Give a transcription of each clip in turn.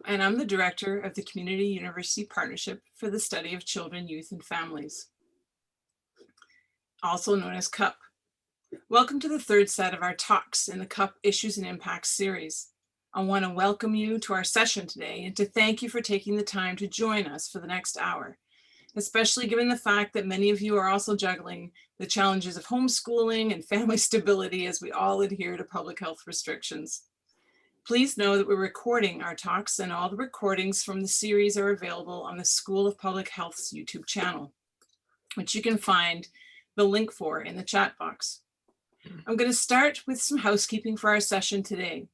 and I'm the director of the Community University Partnership for the Study of Children, Youth, and Families, also known as CUP. Welcome to the third set of our talks in the CUP Issues and Impacts series. I want to welcome you to our session today and to thank you for taking the time to join us for the next hour, especially given the fact that many of you are also juggling the challenges of homeschooling and family stability as we all adhere to public health restrictions. Please know that we're recording our talks, and all the recordings from the series are available on the School of Public Health's YouTube channel, which you can find the link for in the chat box. I'm going to start with some housekeeping for our session today.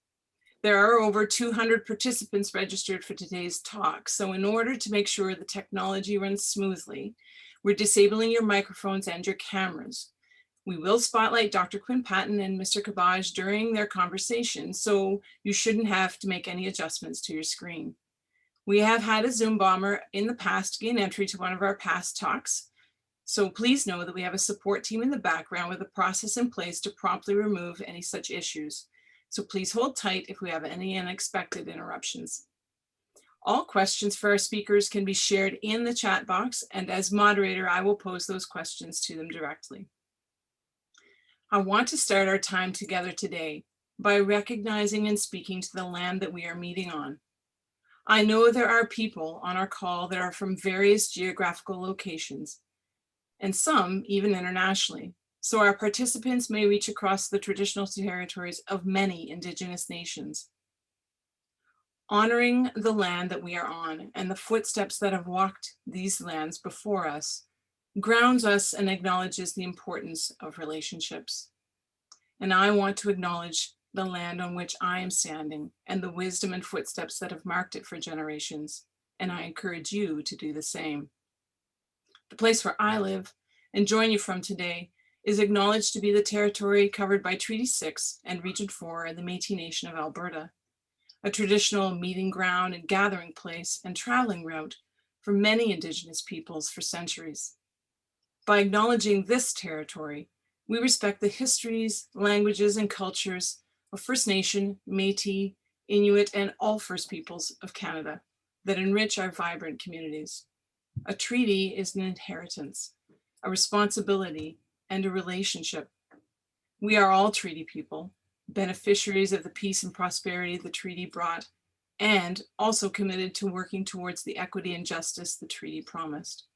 There are over 200 participants registered for today's talk, so in order to make sure the technology runs smoothly, we're disabling your microphones and your cameras. We will spotlight Dr. Quinn-Patton and Mr. Cabaj during their conversation, so you shouldn't have to make any adjustments to your screen. We have had a Zoom bomber in the past gain entry to one of our past talks, so please know that we have a support team in the background with a process in place to promptly remove any such issues. So please hold tight if we have any unexpected interruptions. All questions for our speakers can be shared in the chat box, and as moderator, I will pose those questions to them directly. I want to start our time together today by recognizing and speaking to the land that we are meeting on. I know there are people on our call that are from various geographical locations, and some even internationally, so our participants may reach across the traditional territories of many Indigenous nations. Honoring the land that we are on and the footsteps that have walked these lands before us grounds us and acknowledges the importance of relationships. And I want to acknowledge the land on which I am standing and the wisdom and footsteps that have marked it for generations. And I encourage you to do the same. The place where I live and join you from today is acknowledged to be the territory covered by Treaty 6 and Region 4 in the Métis Nation of Alberta, a traditional meeting ground and gathering place and traveling route for many Indigenous peoples for centuries. By acknowledging this territory, we respect the histories, languages, and cultures of First Nation, Métis, Inuit, and all First Peoples of Canada that enrich our vibrant communities. A treaty is an inheritance, a responsibility, and a relationship. We are all treaty people, beneficiaries of the peace and prosperity the treaty brought, and also committed to working towards the equity and justice the treaty promised.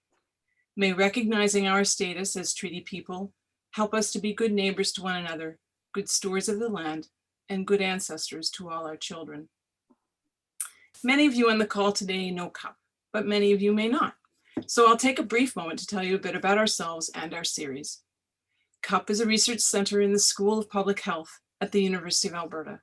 May recognizing our status as treaty people help us to be good neighbors to one another, good stewards of the land, and good ancestors to all our children. Many of you on the call today know CUP, but many of you may not. So I'll take a brief moment to tell you a bit about ourselves and our series. CUP is a research center in the School of Public Health at the University of Alberta.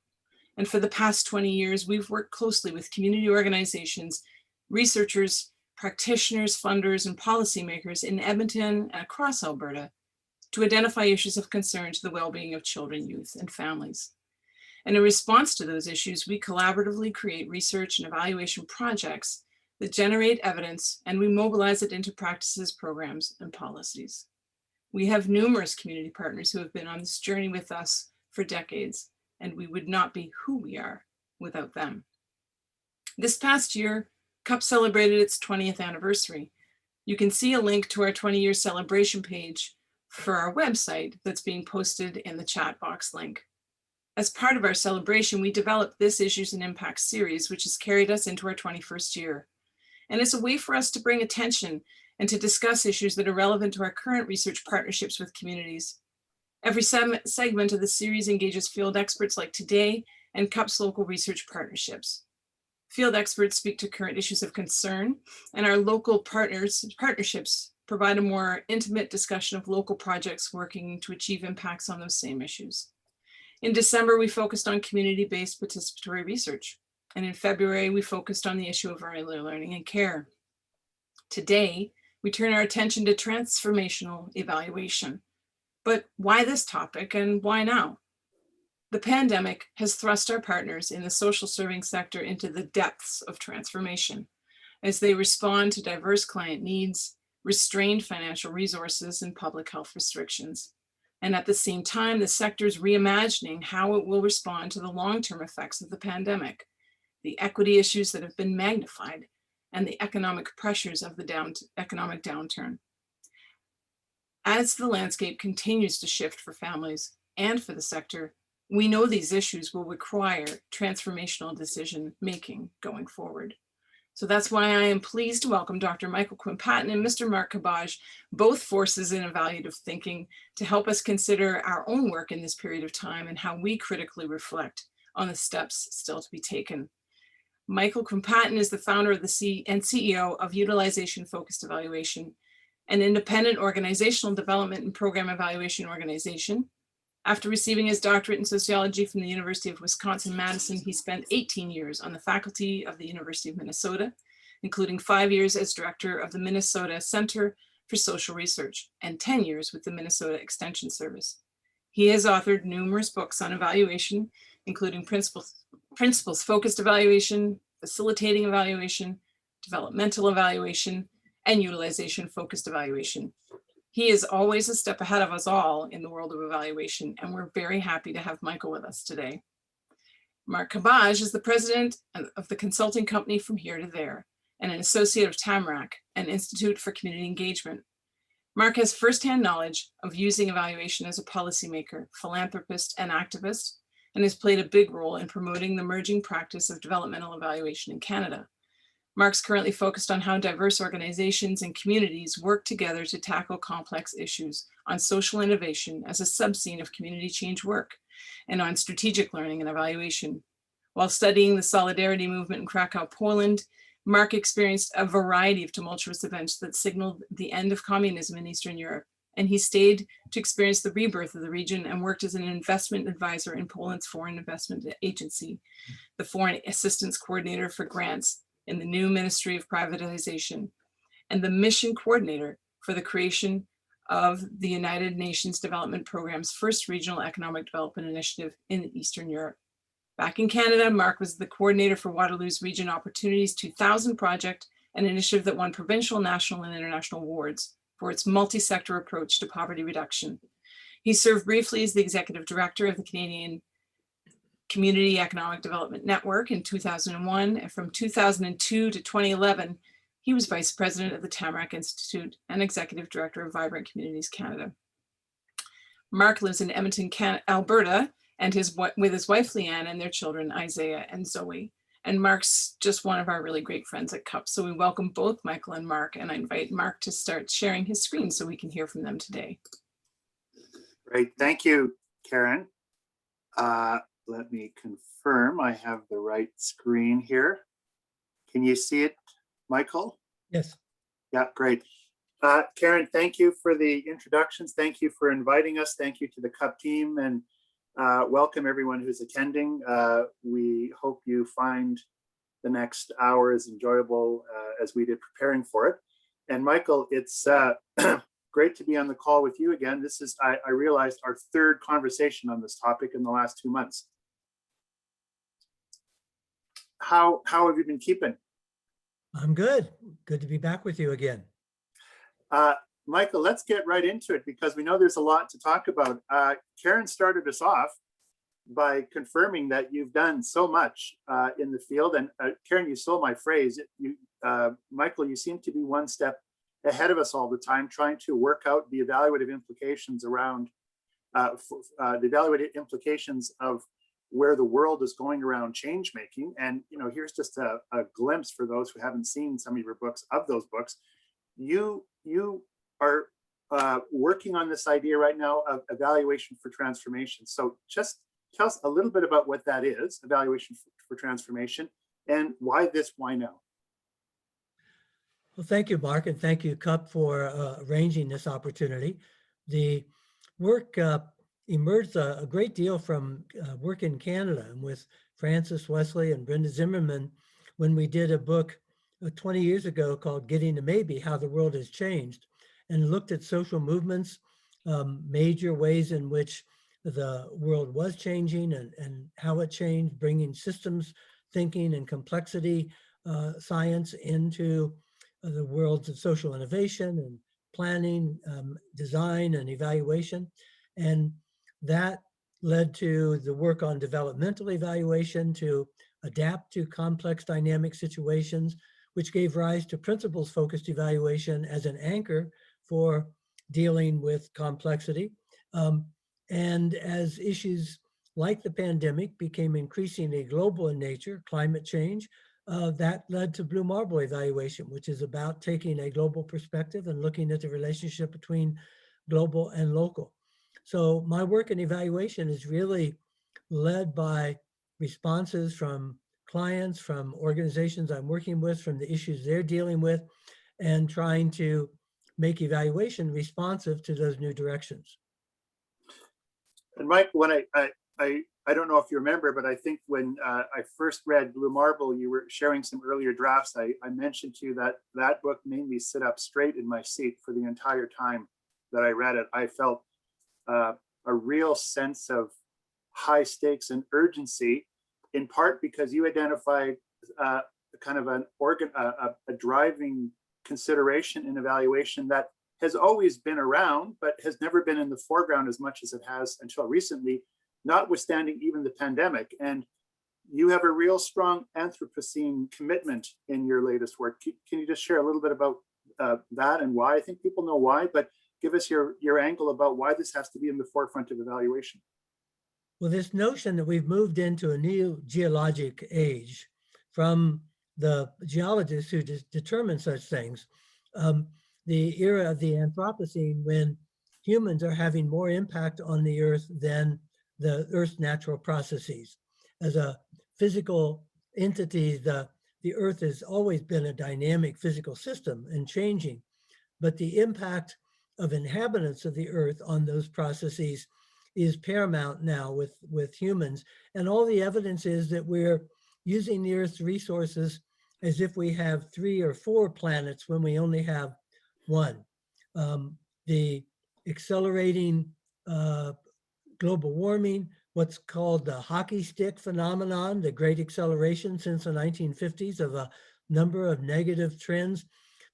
And for the past 20 years, we've worked closely with community organizations, researchers, practitioners, funders, and policymakers in Edmonton and across Alberta to identify issues of concern to the well-being of children, youth, and families. And in response to those issues, we collaboratively create research and evaluation projects that generate evidence, and we mobilize it into practices, programs, and policies. We have numerous community partners who have been on this journey with us for decades, and we would not be who we are without them. This past year, CUP celebrated its 20th anniversary. You can see a link to our 20-year celebration page for our website that's being posted in the chat box link. As part of our celebration, we developed this Issues and Impacts series, which has carried us into our 21st year. And it's a way for us to bring attention and to discuss issues that are relevant to our current research partnerships with communities. Every segment of the series engages field experts like today and CUP's local research partnerships. Field experts speak to current issues of concern, and our local partnerships provide a more intimate discussion of local projects working to achieve impacts on those same issues. In December, we focused on community-based participatory research. And in February, we focused on the issue of early learning and care. Today, we turn our attention to transformational evaluation. But why this topic and why now? The pandemic has thrust our partners in the social serving sector into the depths of transformation as they respond to diverse client needs, restrained financial resources, and public health restrictions. And at the same time, the sector is reimagining how it will respond to the long-term effects of the pandemic, the equity issues that have been magnified, and the economic pressures of the economic downturn. As the landscape continues to shift for families and for the sector, we know these issues will require transformational decision making going forward. So that's why I am pleased to welcome Dr. Michael Quinn-Patton and Mr. Mark Cabaj, both forces in evaluative thinking, to help us consider our own work in this period of time and how we critically reflect on the steps still to be taken. Michael Quinn-Patton is the founder of and CEO of Utilization Focused Evaluation, an independent organizational development and program evaluation organization. After receiving his doctorate in sociology from the University of Wisconsin-Madison, he spent 18 years on the faculty of the University of Minnesota, including 5 years as director of the Minnesota Center for Social Research and 10 years with the Minnesota Extension Service. He has authored numerous books on evaluation, including principles-focused evaluation, facilitating evaluation, developmental evaluation, and utilization-focused evaluation. He is always a step ahead of us all in the world of evaluation, and we're very happy to have Michael with us today. Mark Cabaj is the president of the consulting company From Here to There, and an associate of Tamarack, an Institute for Community Engagement. Mark has firsthand knowledge of using evaluation as a policymaker, philanthropist, and activist, and has played a big role in promoting the emerging practice of developmental evaluation in Canada. Mark's currently focused on how diverse organizations and communities work together to tackle complex issues on social innovation as a subscene of community change work, and on strategic learning and evaluation. While studying the Solidarity movement in Krakow, Poland, Mark experienced a variety of tumultuous events that signaled the end of communism in Eastern Europe, and he stayed to experience the rebirth of the region and worked as an investment advisor in Poland's Foreign Investment Agency, the Foreign Assistance Coordinator for Grants in the new Ministry of Privatization, and the mission coordinator for the creation of the United Nations Development Program's first regional economic development initiative in Eastern Europe. Back in Canada, Mark was the coordinator for Waterloo's Region Opportunities 2000 project, an initiative that won provincial, national, and international awards for its multi-sector approach to poverty reduction. He served briefly as the executive director of the Canadian Community Economic Development Network in 2001, and from 2002 to 2011, he was vice president of the Tamarack Institute and executive director of Vibrant Communities Canada. Mark lives in Edmonton, Alberta, and with his wife Leanne and their children Isaiah and Zoe. And Mark's just one of our really great friends at CUP. So we welcome both Michael and Mark, and I invite Mark to start sharing his screen so we can hear from them today. Great, thank you, Karen. Let me confirm I have the right screen here. Can you see it, Michael? Yes. Yeah, great. Karen, thank you for the introductions. Thank you for inviting us. Thank you to the CUP team, and welcome everyone who's attending. We hope you find the next hour as enjoyable as we did preparing for it. And Michael, it's great to be on the call with you again. This is, I realized, our third conversation on this topic in the last 2 months. How have you been keeping? I'm good. Good to be back with you again. Michael, let's get right into it because we know there's a lot to talk about. Karen started us off by confirming that you've done so much in the field. And Karen, you stole my phrase. Michael, you seem to be one step ahead of us all the time, trying to work out the evaluative implications around the evaluative implications of where the world is going around change making. And here's just a glimpse for those who haven't seen some of your books, of those books. You are working on this idea right now of evaluation for transformation. So just tell us a little bit about what that is, evaluation for transformation, and why now? Well, thank you, Mark, and thank you, CUP, for arranging this opportunity. The work emerged a great deal from work in Canada and with Francis Wesley and Brenda Zimmerman when we did a book 20 years ago called Getting to Maybe, How the World Has Changed, and looked at social movements, major ways in which the world was changing and how it changed, bringing systems thinking and complexity science into the worlds of social innovation and planning, design, and evaluation. And that led to the work on developmental evaluation, to adapt to complex dynamic situations, which gave rise to principles-focused evaluation as an anchor for dealing with complexity. And as issues like the pandemic became increasingly global in nature, climate change, that led to Blue Marble evaluation, which is about taking a global perspective and looking at the relationship between global and local. So my work in evaluation is really led by responses from clients, from organizations I'm working with, from the issues they're dealing with, and trying to make evaluation responsive to those new directions. And Mike, when I don't know if you remember, but I think when I first read Blue Marble, you were sharing some earlier drafts. I mentioned to you that that book made me sit up straight in my seat for the entire time that I read it. I felt a real sense of high stakes and urgency, in part because you identified kind of a driving consideration in evaluation that has always been around, but has never been in the foreground as much as it has until recently, notwithstanding even the pandemic. And you have a real strong Anthropocene commitment in your latest work. Can you just share a little bit about that and why? I think people know why, but give us your angle about why this has to be in the forefront of evaluation. Well, this notion that we've moved into a new geologic age from the geologists who determine such things, the era of the Anthropocene, when humans are having more impact on the earth than the earth's natural processes. As a physical entity, the earth has always been a dynamic physical system and changing, but the impact of inhabitants of the earth on those processes is paramount now with humans. And all the evidence is that we're using the earth's resources as if we have 3 or 4 planets when we only have one. The accelerating global warming, what's called the hockey stick phenomenon, the great acceleration since the 1950s of a number of negative trends,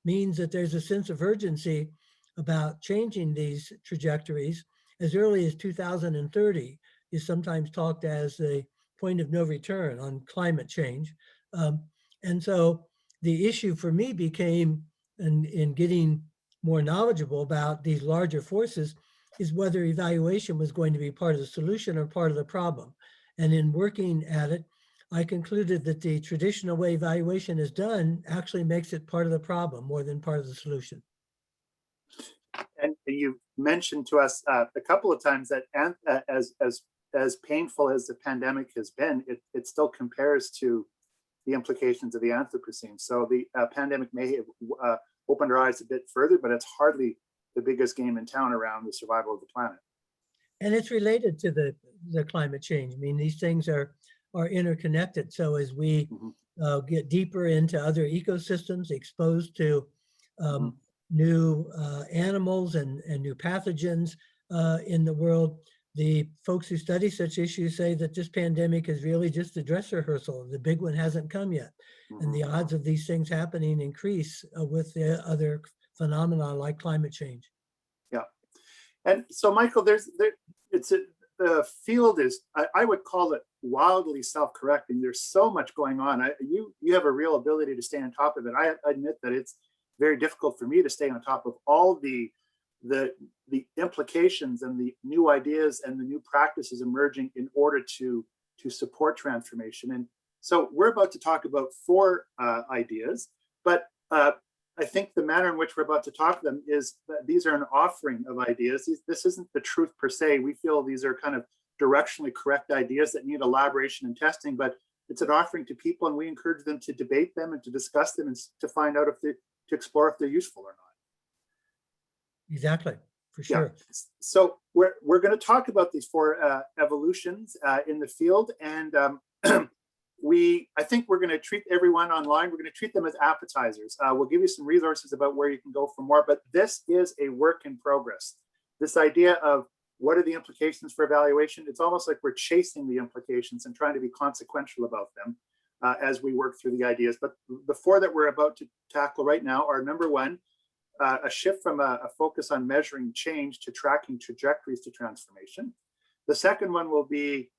means that there's a sense of urgency about changing these trajectories. As early as 2030 is sometimes talked as the point of no return on climate change. And so the issue for me became, in getting more knowledgeable about these larger forces, is whether evaluation was going to be part of the solution or part of the problem. And in working at it, I concluded that the traditional way evaluation is done actually makes it part of the problem more than part of the solution. And you mentioned to us a couple of times that as painful as the pandemic has been, it still compares to the implications of the Anthropocene. So the pandemic may have opened our eyes a bit further, but it's hardly the biggest game in town around the survival of the planet. And it's related to the climate change. I mean, these things are interconnected. So as we get deeper into other ecosystems, exposed to new animals and new pathogens in the world, the folks who study such issues say that this pandemic is really just a dress rehearsal. The big one hasn't come yet. And the odds of these things happening increase with the other phenomena like climate change. Yeah. And so, Michael, the field is, I would call it wildly self-correcting. There's so much going on. You have a real ability to stay on top of it. I admit that it's very difficult for me to stay on top of all the implications and the new ideas and the new practices emerging in order to support transformation. And so we're about to talk about 4 ideas, but I think the manner in which we're about to talk them is that these are an offering of ideas. This isn't the truth per se. We feel these are kind of directionally correct ideas that need elaboration and testing, but it's an offering to people, and we encourage them to debate them and to discuss them and to find out to explore if they're useful or not. Exactly, for sure. Yeah. So we're going to talk about these 4 evolutions in the field, and I think we're going to treat everyone online. We're going to treat them as appetizers. We'll give you some resources about where you can go for more, but this is a work in progress. This idea of what are the implications for evaluation? It's almost like we're chasing the implications and trying to be consequential about them as we work through the ideas. But the 4 that we're about to tackle right now are: number 1, a shift from a focus on measuring change to tracking trajectories to transformation. The second one will be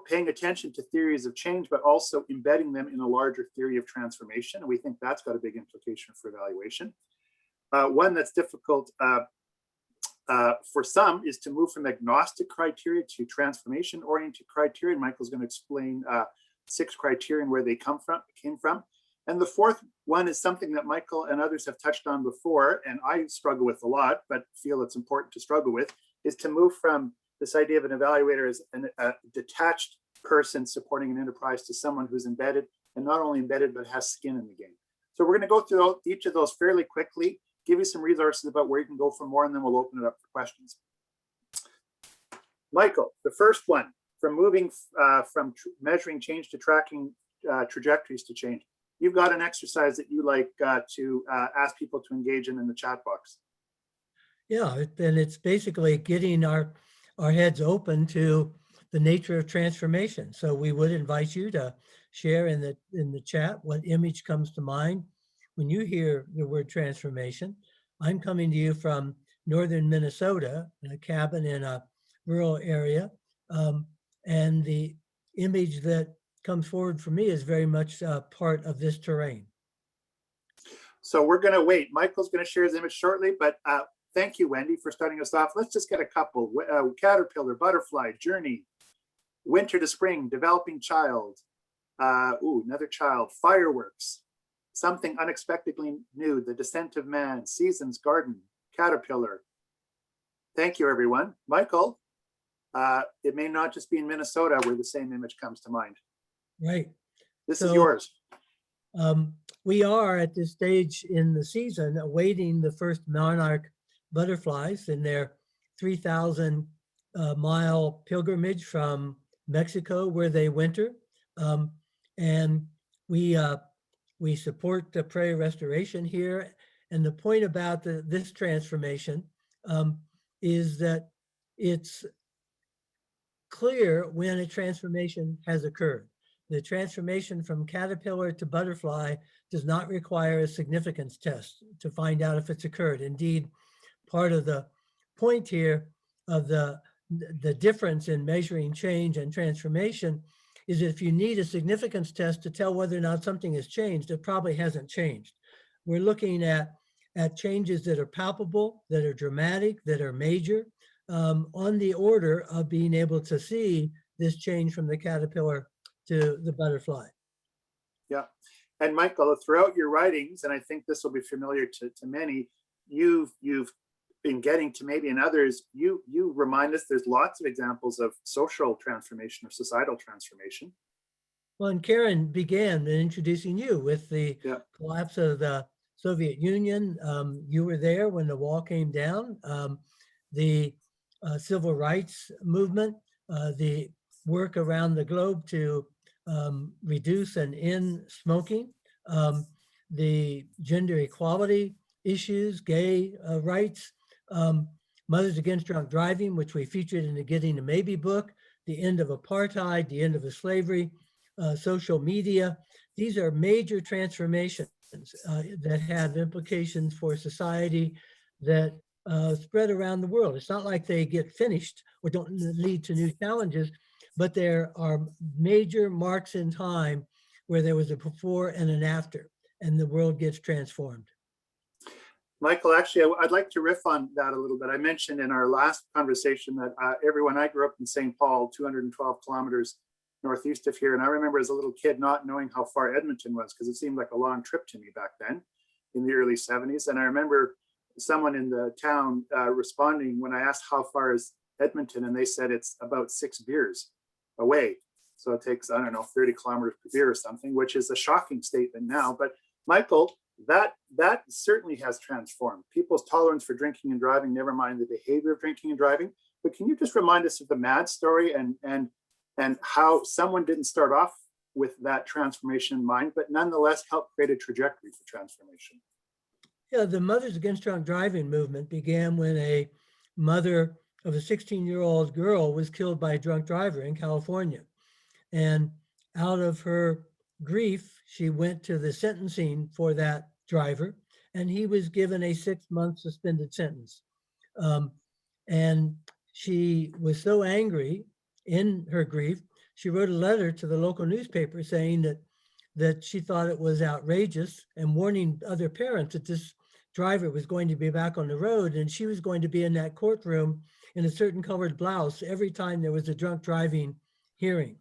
paying attention to theories of change, but also embedding them in a larger theory of transformation. And we think that's got a big implication for evaluation. One that's difficult for some is to move from agnostic criteria to transformation-oriented criteria. And Michael's going to explain 6 criteria and where they came from. And the fourth one is something that Michael and others have touched on before, and I struggle with a lot, but feel it's important to struggle with, is to move from this idea of an evaluator as a detached person supporting an enterprise to someone who's embedded, and not only embedded, but has skin in the game. So we're going to go through each of those fairly quickly, give you some resources about where you can go for more, and then we'll open it up for questions. Michael, the first one, from moving from measuring change to tracking trajectories to change. You've got an exercise that you like to ask people to engage in the chat box. Yeah, and it's basically getting our heads open to the nature of transformation. So we would invite you to share in the chat what image comes to mind when you hear the word transformation. I'm coming to you from northern Minnesota, in a cabin in a rural area, and the image that comes forward for me is very much part of this terrain. So we're going to wait. Michael's going to share his image shortly, but thank you, Wendy, for starting us off. Let's just get a couple. Caterpillar, butterfly, journey, winter to spring, developing child, another child, fireworks, something unexpectedly new, the descent of man, seasons, garden, caterpillar. Thank you, everyone. Michael, it may not just be in Minnesota where the same image comes to mind. Right. This is yours. We are at this stage in the season awaiting the first monarch butterflies in their 3,000 mile pilgrimage from Mexico, where they winter. And we support the prairie restoration here. And the point about this transformation is that it's clear when a transformation has occurred. The transformation from caterpillar to butterfly does not require a significance test to find out if it's occurred. Indeed, part of the point here of the difference in measuring change and transformation is if you need a significance test to tell whether or not something has changed, it probably hasn't changed. We're looking at changes that are palpable, that are dramatic, that are major, on the order of being able to see this change from the caterpillar to the butterfly. Yeah. And Michael, throughout your writings, and I think this will be familiar to many, you've been getting to maybe in others, you remind us there's lots of examples of social transformation or societal transformation. Well, and Karen began introducing you with the collapse of the Soviet Union. You were there when the wall came down. The civil rights movement, the work around the globe to reduce and end smoking, the gender equality issues, gay rights, Mothers Against Drunk Driving, which we featured in the Getting to Maybe book, the end of apartheid, the end of slavery, social media. These are major transformations that have implications for society that spread around the world. It's not like they get finished or don't lead to new challenges, but there are major marks in time where there was a before and an after, and the world gets transformed. Michael, actually, I'd like to riff on that a little bit. I mentioned in our last conversation that everyone, I grew up in St. Paul, 212 kilometers northeast of here. And I remember as a little kid not knowing how far Edmonton was because it seemed like a long trip to me back then in the early 70s. And I remember someone in the town responding when I asked how far is Edmonton, and they said it's about 6 beers away. So it takes, I don't know, 30 kilometers per beer or something, which is a shocking statement now. But Michael, that certainly has transformed people's tolerance for drinking and driving, never mind the behavior of drinking and driving. But can you just remind us of the MAD story and how someone didn't start off with that transformation in mind, but nonetheless helped create a trajectory for transformation? Yeah, the Mothers Against Drunk Driving movement began when a mother of a 16-year-old girl was killed by a drunk driver in California. And out of her grief, she went to the sentencing for that driver, and he was given a 6-month suspended sentence. And she was so angry in her grief she wrote a letter to the local newspaper saying that she thought it was outrageous and warning other parents that this driver was going to be back on the road and she was going to be in that courtroom in a certain colored blouse every time there was a drunk driving hearing.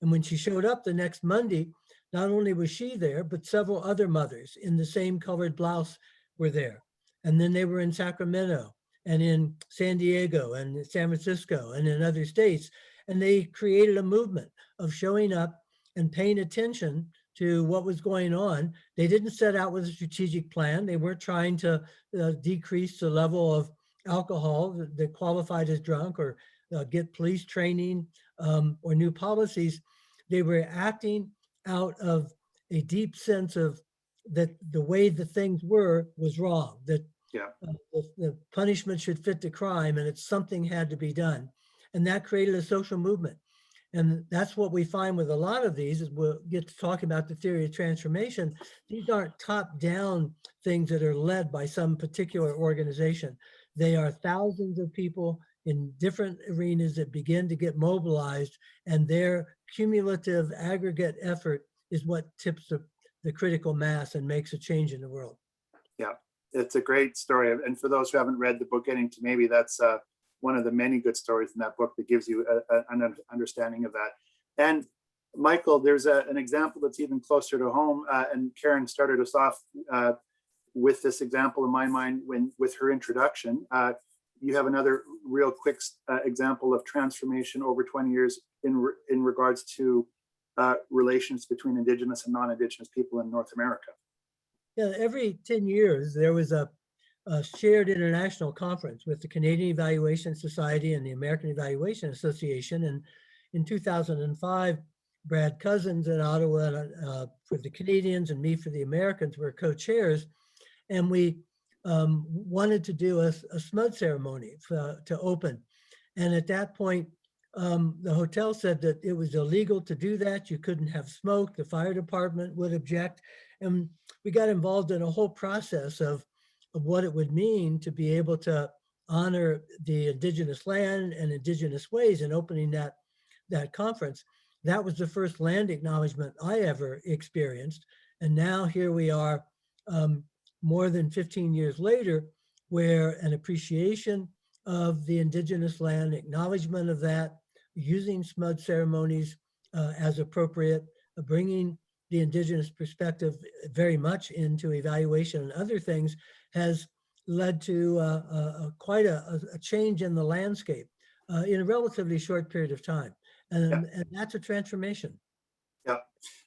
And when she showed up the next Monday, not only was she there, but several other mothers in the same colored blouse were there. And then they were in Sacramento and in San Diego and San Francisco and in other states. And they created a movement of showing up and paying attention to what was going on. They didn't set out with a strategic plan. They weren't trying to decrease the level of alcohol that qualified as drunk or get police training or new policies. They were acting out of a deep sense of that the way the things were was wrong, that the punishment should fit the crime and it's something had to be done. And that created a social movement. And that's what we find with a lot of these, is we'll get to talk about the theory of transformation. These aren't top-down things that are led by some particular organization. They are thousands of people in different arenas that begin to get mobilized, and their cumulative aggregate effort is what tips the critical mass and makes a change in the world. Yeah, it's a great story. And for those who haven't read the book Getting to Maybe, that's one of the many good stories in that book that gives you an understanding of that. And Michael, there's an example that's even closer to home. And Karen started us off with this example in my mind with her introduction. You have another real quick example of transformation over 20 years in regards to relations between Indigenous and non-Indigenous people in North America. Yeah, every 10 years, there was a shared international conference with the Canadian Evaluation Society and the American Evaluation Association. And in 2005, Brad Cousins in Ottawa for the Canadians and me for the Americans were co-chairs. And we wanted to do a smud ceremony to open. And at that point, the hotel said that it was illegal to do that. You couldn't have smoke. The fire department would object. And we got involved in a whole process of what it would mean to be able to honor the Indigenous land and Indigenous ways in opening that conference. That was the first land acknowledgement I ever experienced. And now here we are more than 15 years later, where an appreciation of the Indigenous land, acknowledgement of that, using smud ceremonies as appropriate, bringing the Indigenous perspective very much into evaluation and other things has led to quite a change in the landscape in a relatively short period of time. And that's a transformation. Yeah.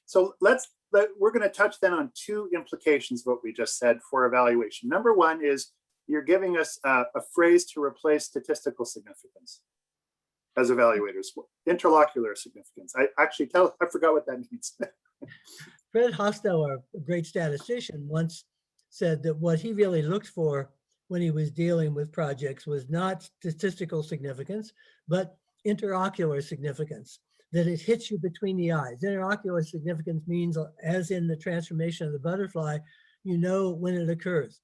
So we're going to touch then on two implications of what we just said for evaluation. Number one is you're giving us a phrase to replace statistical significance as evaluators, interlocular significance. I forgot what that means. Fred Hostel, a great statistician, once said that what he really looked for when he was dealing with projects was not statistical significance, but interocular significance, that it hits you between the eyes. Interocular significance means, as in the transformation of the butterfly, you know when it occurs.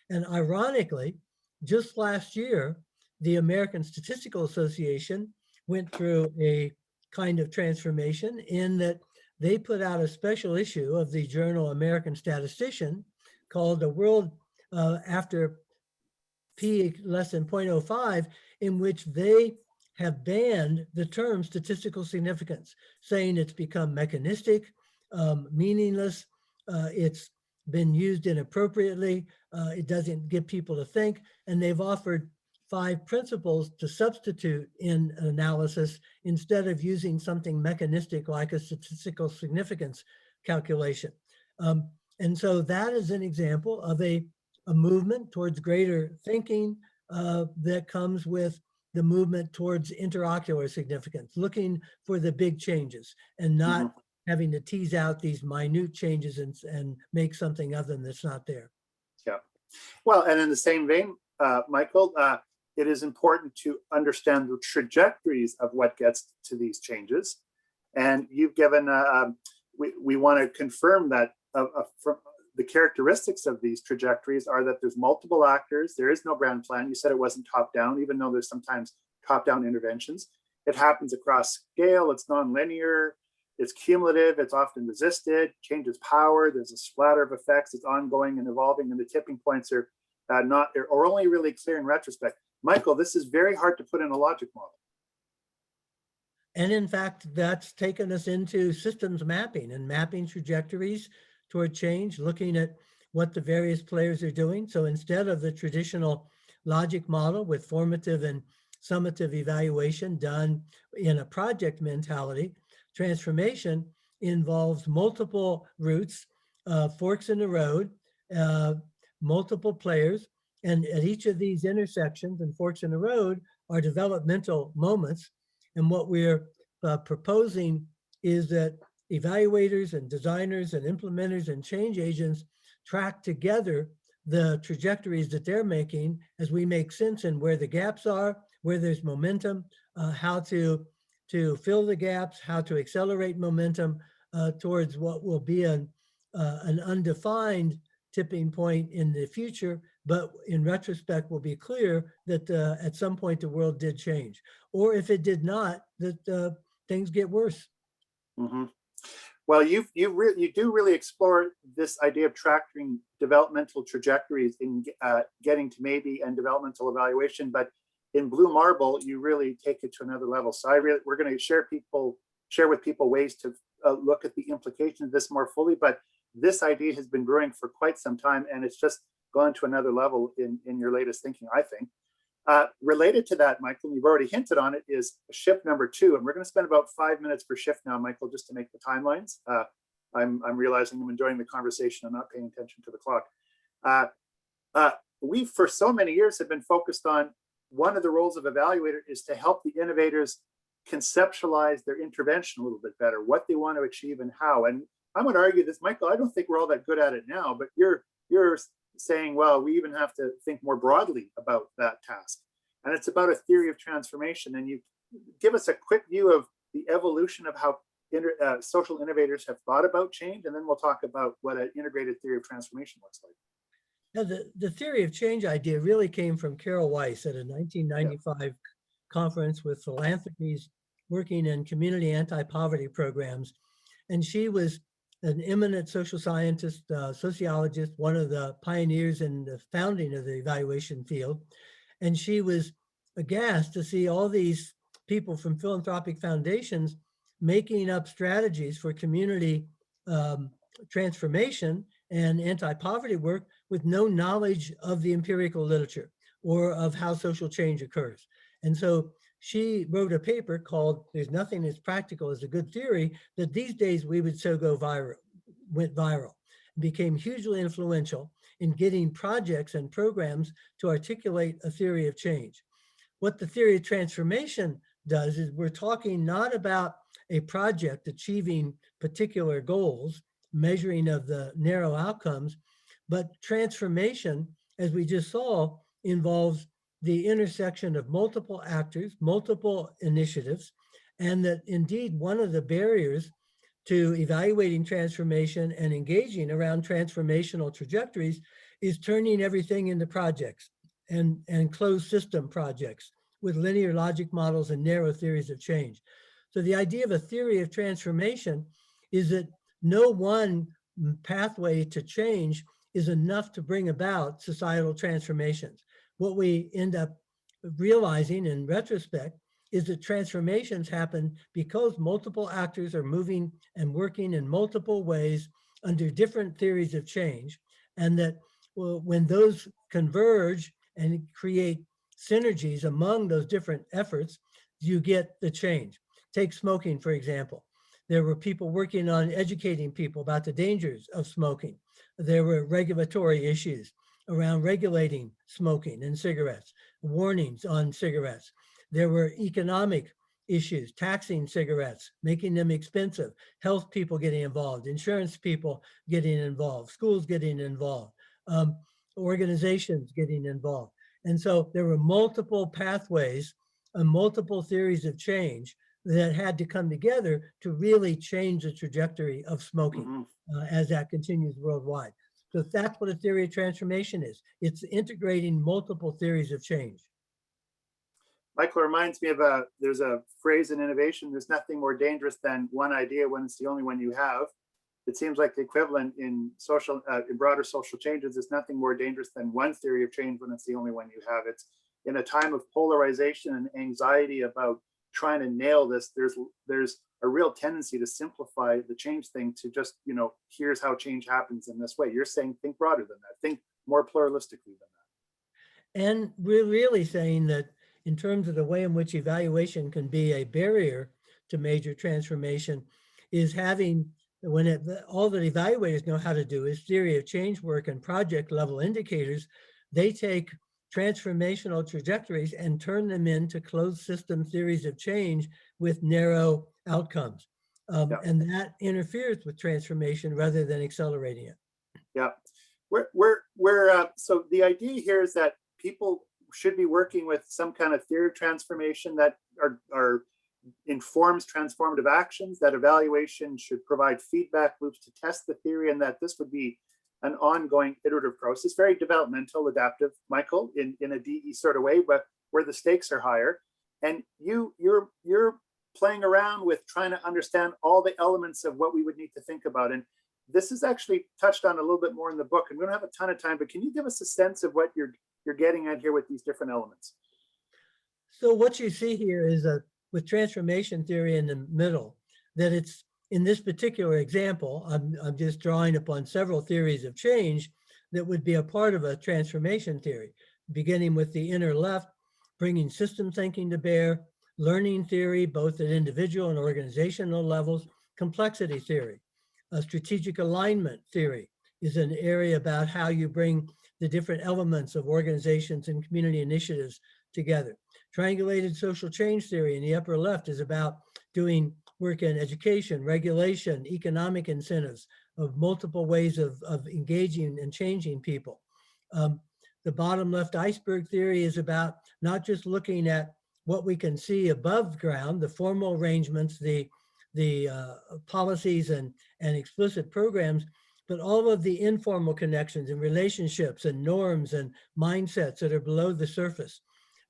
And ironically, just last year, the American Statistical Association went through a kind of transformation in that they put out a special issue of the journal American Statistician called The World After P less than 0.05, in which they have banned the term statistical significance, saying it's become mechanistic, meaningless, it's been used inappropriately, it doesn't get people to think, and they've offered 5 principles to substitute in analysis instead of using something mechanistic like a statistical significance calculation. And so that is an example of a movement towards greater thinking that comes with the movement towards interocular significance, looking for the big changes and not having to tease out these minute changes and make something of them that's not there. Yeah. Well, and in the same vein, Michael, it is important to understand the trajectories of what gets to these changes. And you've given, we want to confirm that from the characteristics of these trajectories are that there's multiple actors, there is no grand plan. You said it wasn't top down, even though there's sometimes top down interventions. It happens across scale, it's nonlinear, it's cumulative, it's often resisted, changes power, there's a splatter of effects, it's ongoing and evolving, and the tipping points are or only really clear in retrospect. Michael, this is very hard to put in a logic model. And in fact, that's taken us into systems mapping and mapping trajectories toward change, looking at what the various players are doing. So instead of the traditional logic model with formative and summative evaluation done in a project mentality, transformation involves multiple routes, forks in the road, multiple players, and at each of these intersections and forks in the road are developmental moments. And what we're proposing is that evaluators and designers and implementers and change agents track together the trajectories that they're making as we make sense in where the gaps are, where there's momentum, how to fill the gaps, how to accelerate momentum towards what will be an undefined tipping point in the future, but in retrospect will be clear that at some point the world did change. Or if it did not, that things get worse. Mm-hmm. Well, you do really explore this idea of tracking developmental trajectories in getting to maybe and developmental evaluation, but in Blue Marble, you really take it to another level. So we're going to share with people ways to look at the implications of this more fully, but this idea has been brewing for quite some time, and it's just gone to another level in your latest thinking, I think. Related to that, Michael, you've already hinted on it, is shift number 2. And we're going to spend about 5 minutes per shift now, Michael, just to make the timelines. I'm realizing I'm enjoying the conversation. I'm not paying attention to the clock. We, for so many years, have been focused on one of the roles of evaluator is to help the innovators conceptualize their intervention a little bit better, what they want to achieve and how. And I'm going to argue this, Michael, I don't think we're all that good at it now, but you're saying, well, we even have to think more broadly about that task. And it's about a theory of transformation. And you give us a quick view of the evolution of how social innovators have thought about change. And then we'll talk about what an integrated theory of transformation looks like. Now, the theory of change idea really came from Carol Weiss at a 1995 conference with philanthropies working in community anti-poverty programs. And she was an eminent social scientist, sociologist, one of the pioneers in the founding of the evaluation field. And she was aghast to see all these people from philanthropic foundations making up strategies for community transformation and anti-poverty work with no knowledge of the empirical literature or of how social change occurs. And so she wrote a paper called "There's Nothing as Practical as a Good Theory," that these days we would so went viral, became hugely influential in getting projects and programs to articulate a theory of change. What the theory of transformation does is we're talking not about a project achieving particular goals, measuring of the narrow outcomes, but transformation, as we just saw, involves the intersection of multiple actors, multiple initiatives, and that indeed one of the barriers to evaluating transformation and engaging around transformational trajectories is turning everything into projects and closed system projects with linear logic models and narrow theories of change. So the idea of a theory of transformation is that no one pathway to change is enough to bring about societal transformations. What we end up realizing in retrospect is that transformations happen because multiple actors are moving and working in multiple ways under different theories of change, and that when those converge and create synergies among those different efforts, you get the change. Take smoking, for example. There were people working on educating people about the dangers of smoking. There were regulatory issues around regulating smoking and cigarettes, warnings on cigarettes. There were economic issues, taxing cigarettes, making them expensive, health people getting involved, insurance people getting involved, schools getting involved, organizations getting involved. And so there were multiple pathways and multiple theories of change that had to come together to really change the trajectory of smoking as that continues worldwide. So that's what a theory of transformation is. It's integrating multiple theories of change. Michael reminds me of there's a phrase in innovation, there's nothing more dangerous than one idea when it's the only one you have. It seems like the equivalent in broader social changes is nothing more dangerous than one theory of change when it's the only one you have. It's in a time of polarization and anxiety about trying to nail this, there's a real tendency to simplify the change thing to just, here's how change happens in this way. You're saying think broader than that, think more pluralistically than that. And we're really saying that in terms of the way in which evaluation can be a barrier to major transformation is having, all that evaluators know how to do is theory of change work and project level indicators. They take transformational trajectories and turn them into closed system theories of change with narrow outcomes. And that interferes with transformation rather than accelerating it. Yeah, so the idea here is that people should be working with some kind of theory of transformation that informs transformative actions, that evaluation should provide feedback loops to test the theory, and that this would be an ongoing iterative process, very developmental, adaptive, Michael, in a DE sort of way, but where the stakes are higher. And you're playing around with trying to understand all the elements of what we would need to think about. And this is actually touched on a little bit more in the book, and we don't have a ton of time, but can you give us a sense of what you're getting at here with these different elements? So what you see here is with transformation theory in the middle, that it's, in this particular example, I'm just drawing upon several theories of change that would be a part of a transformation theory, beginning with the inner left, bringing system thinking to bear, learning theory, both at individual and organizational levels, complexity theory. Strategic alignment theory is an area about how you bring the different elements of organizations and community initiatives together. Triangulated social change theory in the upper left is about doing work in education, regulation, economic incentives of multiple ways of engaging and changing people. The bottom left iceberg theory is about not just looking at what we can see above ground, the formal arrangements, the policies and explicit programs, but all of the informal connections and relationships and norms and mindsets that are below the surface.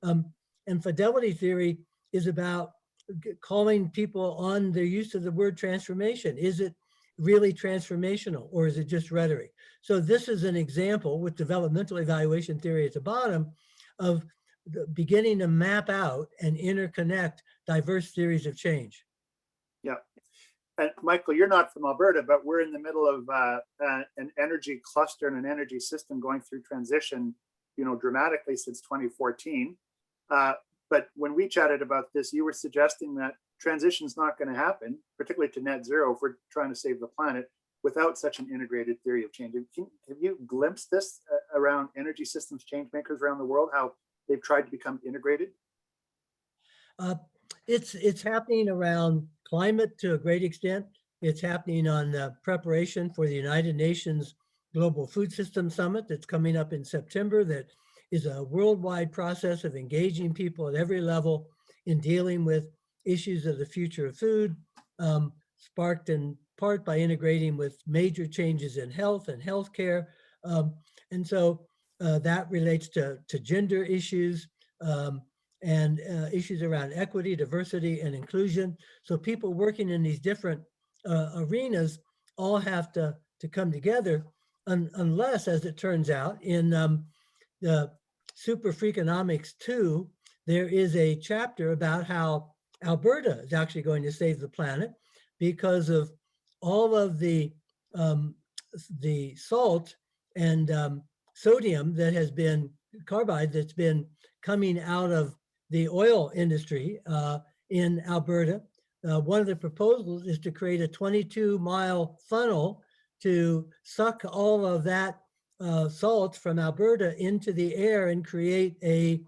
And fidelity theory is about calling people on their use of the word transformation. Is it really transformational, or is it just rhetoric? So this is an example with developmental evaluation theory at the bottom of beginning to map out and interconnect diverse theories of change. Yeah. And Michael, you're not from Alberta, but we're in the middle of an energy cluster and an energy system going through transition, dramatically since 2014. But when we chatted about this, you were suggesting that transition is not going to happen, particularly to net zero, if we're trying to save the planet, without such an integrated theory of change. Have you glimpsed this around energy systems change makers around the world, how they've tried to become integrated? It's happening around climate to a great extent. It's happening on the preparation for the United Nations Global Food System Summit that's coming up in September, that is a worldwide process of engaging people at every level in dealing with issues of the future of food, sparked in part by integrating with major changes in health and healthcare. And so that relates to gender issues and issues around equity, diversity, and inclusion. So people working in these different arenas all have to come together, unless, as it turns out, in the Super Freakonomics 2, there is a chapter about how Alberta is actually going to save the planet because of all of the salt and sodium that has been carbide that's been coming out of the oil industry in Alberta. One of the proposals is to create a 22-mile funnel to suck all of that salt from Alberta into the air and create a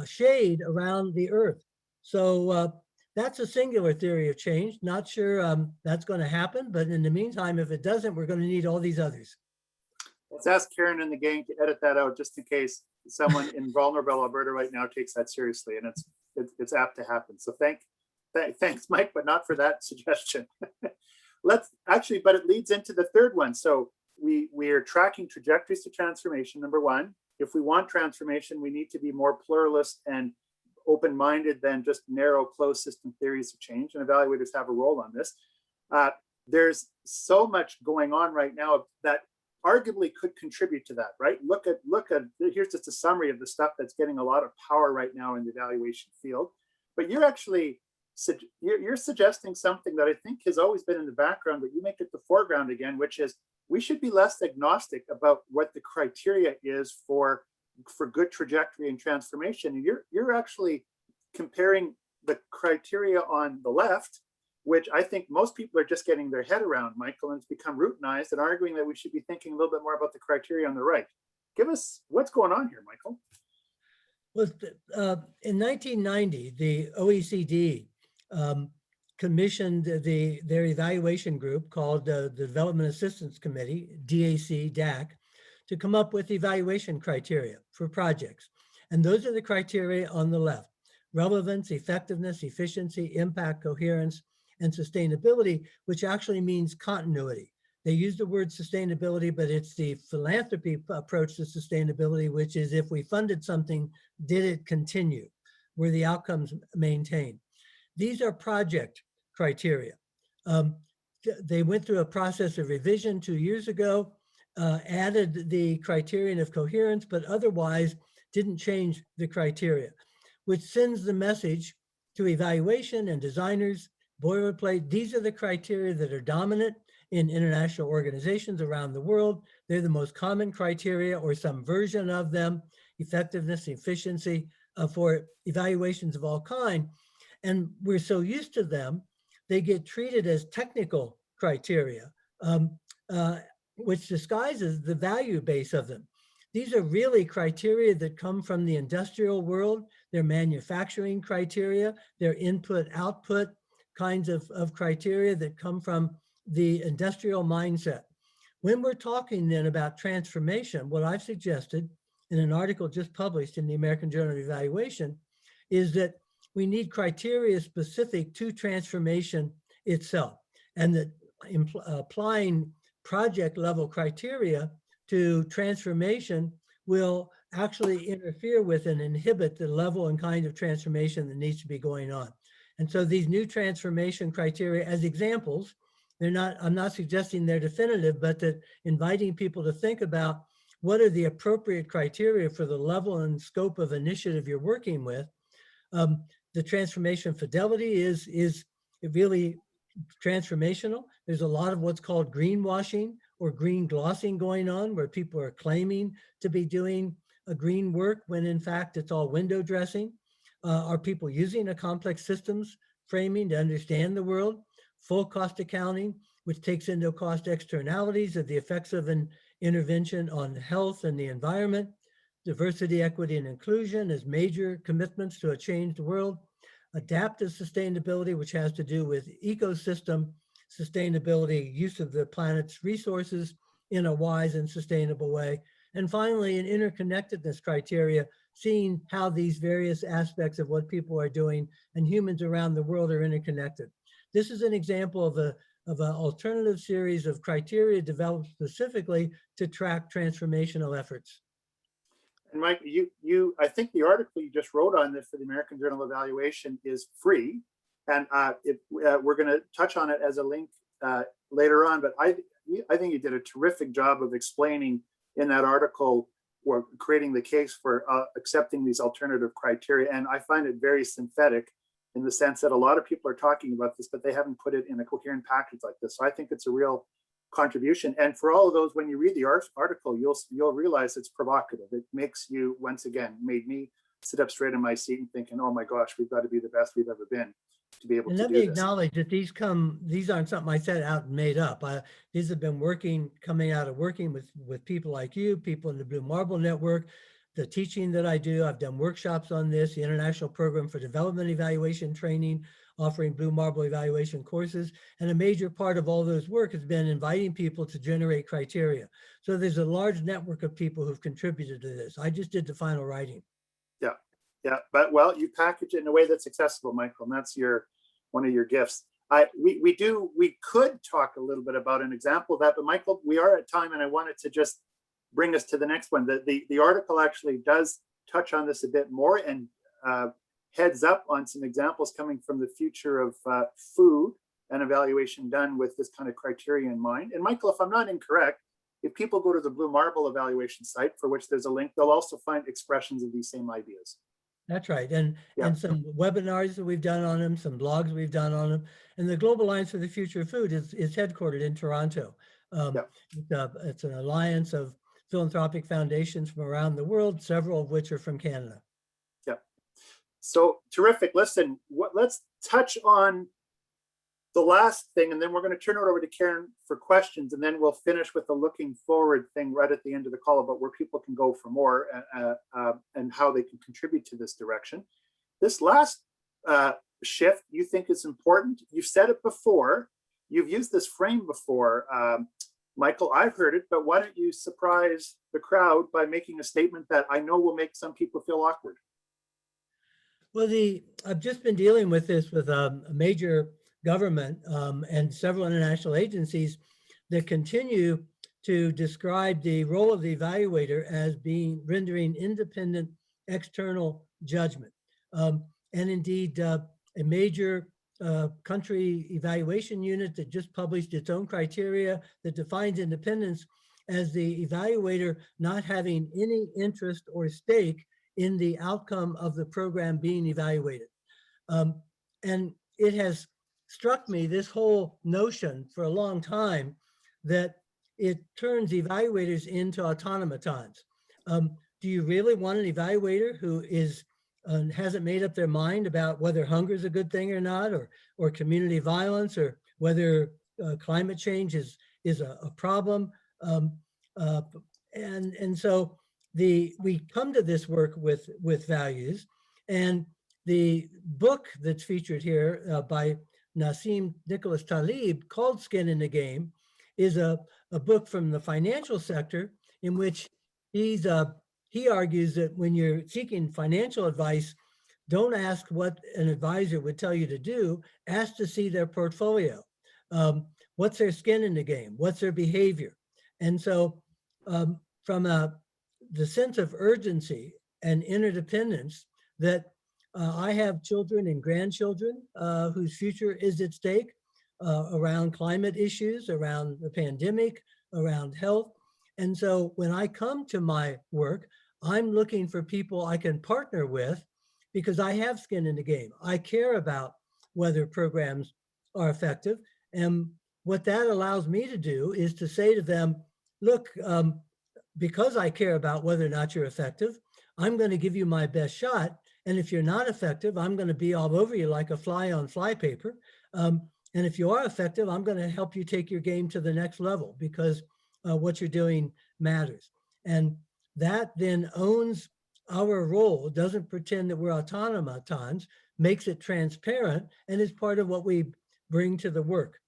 shade around the earth. So that's a singular theory of change. Not sure that's going to happen, but in the meantime, if it doesn't, we're going to need all these others. Let's ask Karen and the gang to edit that out just in case someone in vulnerable Alberta right now takes that seriously, and it's apt to happen. So thanks, Mike, but not for that suggestion. But it leads into the third one. So we are tracking trajectories to transformation, number one. if we want transformation, we need to be more pluralist and open-minded than just narrow closed system theories of change, and evaluators have a role on this. There's so much going on right now that arguably could contribute to that, right? Look at, here's just a summary of the stuff that's getting a lot of power right now in the evaluation field. But you're actually, you're suggesting something that I think has always been in the background, but you make it the foreground again, which is we should be less agnostic about what the criteria is for good trajectory and transformation. And you're actually comparing the criteria on the left, which I think most people are just getting their head around, Michael, and it's become routinized, and arguing that we should be thinking a little bit more about the criteria on the right. Give us what's going on here, Michael. Well, in 1990, the OECD commissioned their evaluation group called the Development Assistance Committee, DAC, to come up with evaluation criteria for projects. And those are the criteria on the left: relevance, effectiveness, efficiency, impact, coherence, and sustainability, which actually means continuity. They use the word sustainability, but it's the philanthropy approach to sustainability, which is if we funded something, did it continue? Were the outcomes maintained? These are project criteria. They went through a process of revision 2 years ago, added the criterion of coherence, but otherwise didn't change the criteria, which sends the message to evaluation and designers, boilerplate. These are the criteria that are dominant in international organizations around the world. They're the most common criteria or some version of them: effectiveness, efficiency, for evaluations of all kind. And we're so used to them, they get treated as technical criteria, which disguises the value base of them. These are really criteria that come from the industrial world. They're manufacturing criteria, they're input-output kinds of criteria that come from the industrial mindset. When we're talking then about transformation, what I've suggested in an article just published in the American Journal of Evaluation is that we need criteria specific to transformation itself, and that applying project level criteria to transformation will actually interfere with and inhibit the level and kind of transformation that needs to be going on. And so these new transformation criteria as examples, I'm not suggesting they're definitive, but that inviting people to think about what are the appropriate criteria for the level and scope of initiative you're working with. The transformation fidelity is really transformational. There's a lot of what's called greenwashing or green glossing going on, where people are claiming to be doing a green work when in fact it's all window dressing. Are people using a complex systems framing to understand the world? Full cost accounting, which takes into cost externalities of the effects of an intervention on health and the environment. Diversity, equity, and inclusion as major commitments to a changed world. Adaptive sustainability, which has to do with ecosystem sustainability, use of the planet's resources in a wise and sustainable way. And finally, an interconnectedness criteria, seeing how these various aspects of what people are doing and humans around the world are interconnected. This is an example of an alternative series of criteria developed specifically to track transformational efforts. And Mike, I think the article you just wrote on this for the American Journal of Evaluation is free, and we're going to touch on it as a link later on. But I think you did a terrific job of explaining in that article or creating the case for accepting these alternative criteria. And I find it very synthetic in the sense that a lot of people are talking about this, but they haven't put it in a coherent package like this. So I think it's a real contribution. And for all of those, when you read the article, you'll realize it's provocative. It makes you, once again, made me sit up straight in my seat and thinking, oh my gosh, we've got to be the best we've ever been to be able to do this. And let me acknowledge that these aren't something I set out and made up. These have been coming out of working with people like you, people in the Blue Marble Network, the teaching that I do. I've done workshops on this, the International Program for Development Evaluation Training, offering Blue Marble evaluation courses. And a major part of all those work has been inviting people to generate criteria. So there's a large network of people who've contributed to this. I just did the final writing. Yeah, but well, you package it in a way that's accessible, Michael, and that's one of your gifts. We could talk a little bit about an example of that, but Michael, we are at time, and I wanted to just bring us to the next one. The article actually does touch on this a bit more and heads up on some examples coming from the future of food and evaluation done with this kind of criteria in mind. And Michael, if I'm not incorrect, if people go to the Blue Marble evaluation site, for which there's a link, they'll also find expressions of these same ideas. That's right. And Yeah. and some webinars that we've done on them, some blogs we've done on them. And the Global Alliance for the Future of Food is headquartered in Toronto. Yeah. It's an alliance of philanthropic foundations from around the world, several of which are from Canada. Yeah. So terrific. Listen, let's touch on the last thing, and then we're going to turn it over to Karen for questions, and then we'll finish with the looking forward thing right at the end of the call about where people can go for more and how they can contribute to this direction. This last shift you think is important. You've said it before. You've used this frame before, Michael. I've heard it, but why don't you surprise the crowd by making a statement that I know will make some people feel awkward? Well, I've just been dealing with this with a major government and several international agencies that continue to describe the role of the evaluator as being rendering independent external judgment. And indeed, a major country evaluation unit that just published its own criteria that defines independence as the evaluator not having any interest or stake in the outcome of the program being evaluated. And it has struck me, this whole notion for a long time, that it turns evaluators into automatons. Do you really want an evaluator who hasn't made up their mind about whether hunger is a good thing or not, or community violence, or whether climate change is a problem? And so we come to this work with values, and the book that's featured here by Nassim Nicholas Taleb, called Skin in the Game, is a book from the financial sector in which he argues that when you're seeking financial advice, don't ask what an advisor would tell you to do, ask to see their portfolio. What's their skin in the game? What's their behavior? And so from the sense of urgency and interdependence that I have children and grandchildren whose future is at stake around climate issues, around the pandemic, around health. And so when I come to my work, I'm looking for people I can partner with because I have skin in the game. I care about whether programs are effective. And what that allows me to do is to say to them, look, because I care about whether or not you're effective, I'm going to give you my best shot. And if you're not effective, I'm going to be all over you like a fly on flypaper. And if you are effective, I'm going to help you take your game to the next level because what you're doing matters. And that then owns our role, doesn't pretend that we're automatons, makes it transparent, and is part of what we bring to the work,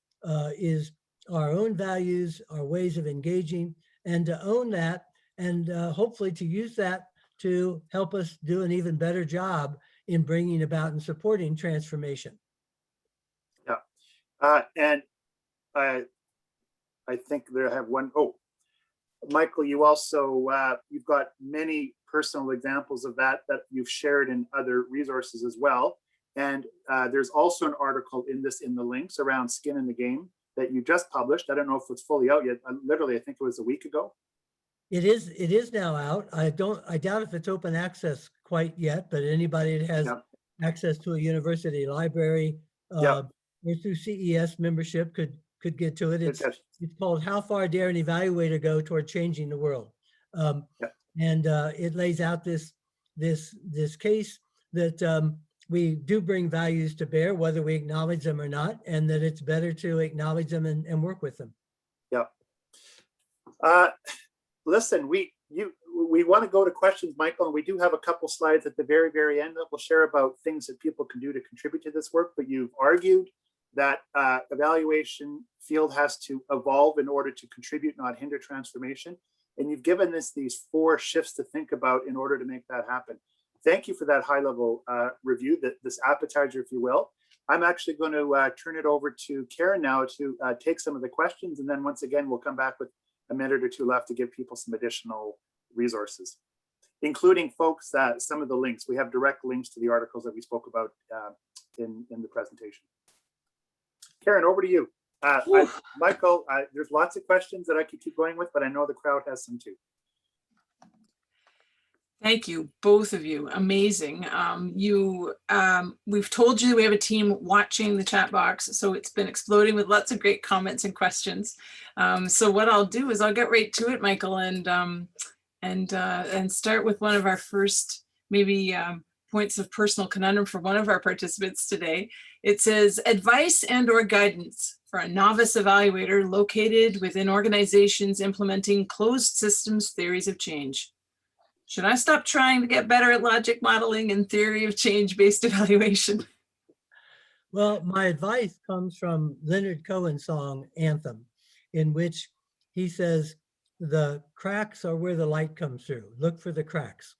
is our own values, our ways of engaging, and to own that, and hopefully to use that to help us do an even better job in bringing about and supporting transformation. Yeah, and I think there have one. Oh, Michael, you also you've got many personal examples of that you've shared in other resources as well. And there's also an article in the links around skin in the game that you just published. I don't know if it's fully out yet. Literally, I think it was a week ago. It is now out. I doubt if it's open access quite yet, but anybody that has access to a university library or through CES membership could get to it. It's called How Far Dare an Evaluator Go Toward Changing the World? And it lays out this case that we do bring values to bear, whether we acknowledge them or not, and that it's better to acknowledge them and work with them. Yeah. Listen, we want to go to questions, Michael, and we do have a couple slides at the very, very end that we'll share about things that people can do to contribute to this work. But you've argued that evaluation field has to evolve in order to contribute, not hinder transformation. And you've given us these 4 shifts to think about in order to make that happen. Thank you for that high-level review, this appetizer, if you will. I'm actually going to turn it over to Karen now to take some of the questions. And then once again, we'll come back with a minute or two left to give people some additional resources, including folks that some of the links. We have direct links to the articles that we spoke about in the presentation. Karen, over to you. Michael, there's lots of questions that I could keep going with, but I know the crowd has some too. Thank you, both of you. Amazing. We've told you we have a team watching the chat box, so it's been exploding with lots of great comments and questions. So what I'll do is I'll get right to it, Michael, and start with one of our first maybe points of personal conundrum for one of our participants today. It says, advice and/or guidance for a novice evaluator located within organizations implementing closed systems theories of change. Should I stop trying to get better at logic modeling and theory of change-based evaluation? Well, my advice comes from Leonard Cohen's song, Anthem, in which he says, the cracks are where the light comes through. Look for the cracks.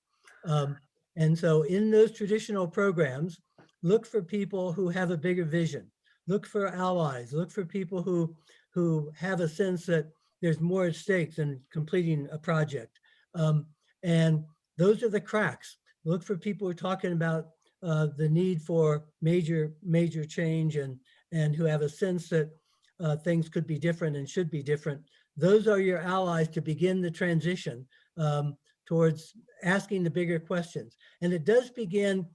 And so in those traditional programs, look for people who have a bigger vision. Look for allies. Look for people who have a sense that there's more at stake than completing a project. And those are the cracks. Look for people who are talking about the need for major change and who have a sense that things could be different and should be different. Those are your allies to begin the transition towards asking the bigger questions. And it does begin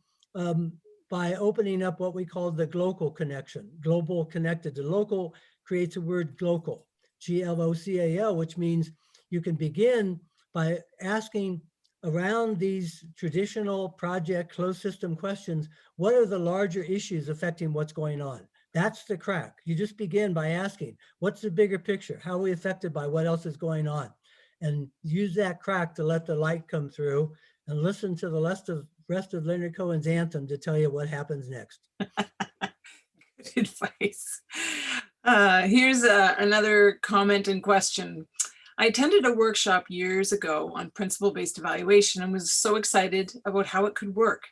by opening up what we call the global connection, global connected. The local creates a word glocal, G-L-O-C-A-L, which means you can begin by asking around these traditional project closed system questions, what are the larger issues affecting what's going on? That's the crack. You just begin by asking, what's the bigger picture? How are we affected by what else is going on? And use that crack to let the light come through and listen to the rest of Leonard Cohen's Anthem to tell you what happens next. Good advice. Here's another comment and question. I attended a workshop years ago on principle-based evaluation and was so excited about how it could work.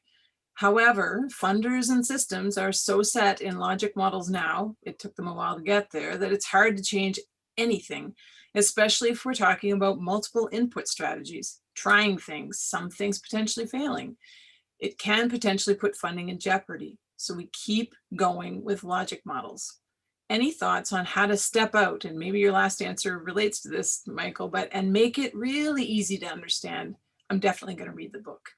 However, funders and systems are so set in logic models now, it took them a while to get there, that it's hard to change anything, especially if we're talking about multiple input strategies, trying things, some things potentially failing. It can potentially put funding in jeopardy. So we keep going with logic models. Any thoughts on how to step out? And maybe your last answer relates to this, Michael, and make it really easy to understand. I'm definitely going to read the book.